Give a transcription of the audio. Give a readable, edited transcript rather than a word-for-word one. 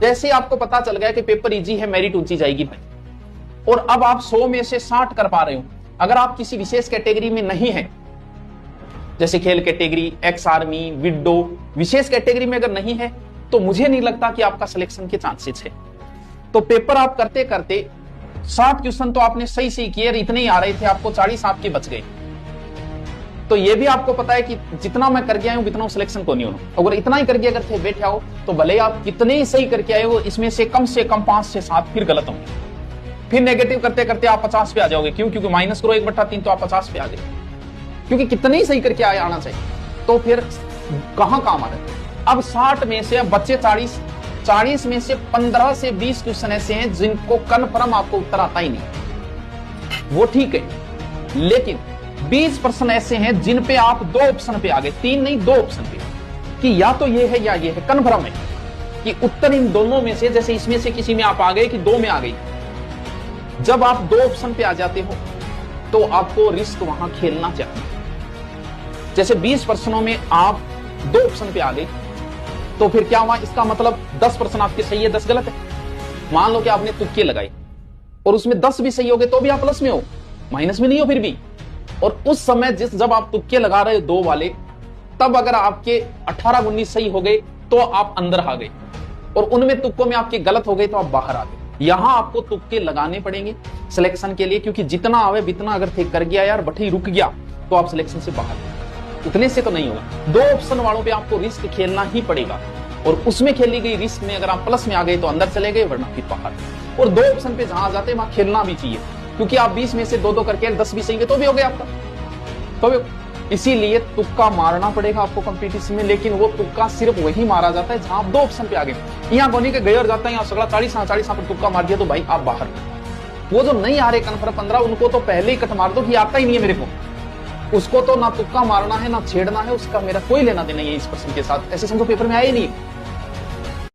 जैसे आपको पता चल गया कि पेपर इजी है, मेरिट ऊंची जाएगी भाई, और अब आप 100 में से 60 कर पा रहे हो। अगर आप किसी विशेष कैटेगरी में नहीं है, जैसे खेल कैटेगरी, एक्स आर्मी, विडो, विशेष कैटेगरी में अगर नहीं है, तो मुझे नहीं लगता कि आपका सिलेक्शन के चांसेस है। तो पेपर आप करते करते 60 क्वेश्चन तो आपने सही सही किए, इतने ही आ रहे थे, आपको 40 आपके बच गए। तो ये भी आपको पता है कि जितना मैं कर गया हूं उतना सिलेक्शन को नहीं होना। अगर इतना ही करके अगर थे बैठे आओ, तो भले आप कितने ही सही करके आए हो, इसमें से कम 5 से 7 फिर गलत होंगे। फिर नेगेटिव करते करते आप 50 पे आ जाओगे। क्यों? क्योंकि माइनस करो 1/3 तो आप 50 पे आ गए, क्योंकि कितने ही सही करके आए आना चाहिए। तो फिर कहां काम आ रहा है? अब 60 में से बच्चे 40 में से 15 से 20 क्वेश्चन ऐसे हैं जिनको कन्फर्म आपको उत्तर आता ही नहीं, वो ठीक है, लेकिन 20% ऐसे हैं जिन पे आप 2 ऑप्शन पे आ गए, 3 नहीं 2 ऑप्शन पे, कि या तो ये है या ये है, कन्फर्म है कि उत्तर इन दोनों में से, जैसे इसमें से किसी में आप आ गए कि 2 में आ गई। जब आप 2 ऑप्शन पे आ जाते हो तो आपको रिस्क वहां खेलना चाहिए। जैसे 20 प्रश्नों में आप 2 ऑप्शन पे आ गए, तो फिर क्या हुआ? इसका मतलब 10% आपके सही है, 10 गलत है। मान लो कि आपने तुक्के लगाए और उसमें 10 भी सही हो गए, तो भी आप प्लस में हो, माइनस में नहीं हो फिर भी। और उस समय जब आप तुक्के लगा रहे हो 2 वाले, तब अगर आपके 18-19 सही हो गए तो आप अंदर आ गए, और उनमें तुक्कों में आपके गलत हो गए तो आप बाहर आ गए। यहां आपको तुक्के लगाने पड़ेंगे सिलेक्शन के लिए, क्योंकि जितना आवे बितना अगर थे कर गया यार, बठी रुक गया, तो आप सिलेक्शन से बाहर, उतने से तो नहीं होगा। 2 ऑप्शन वालों पे आपको रिस्क खेलना ही पड़ेगा, और उसमें खेली गई रिस्क में अगर आप प्लस में आ गए तो अंदर चले गए, वरना फिर बाहर। और 2 ऑप्शन पे जहां जाते वहां खेलना भी चाहिए, क्योंकि आप 20 में से 2-2 करके 10 भी सही तो भी हो गया आपका। तो इसीलिए तुक्का मारना पड़ेगा आपको कंपटीशन में, लेकिन वो तुक्का सिर्फ वही मारा जाता है जहां आप 2 ऑप्शन पे आ गए। यहाँ गोनी के गए और जाता है, यहाँ सगड़ा 40 पर तुक्का मार दिया तो भाई आप बाहर। वो जो नहीं आ रहे कन्फर्म 15, उनको तो पहले ही कट मार दो कि आता ही नहीं है मेरे को, उसको तो ना तुक्का मारना है ना छेड़ना है, उसका मेरा कोई लेना देना नहीं है इस प्रश्न के साथ। ऐसे समझो पेपर में आए नहीं।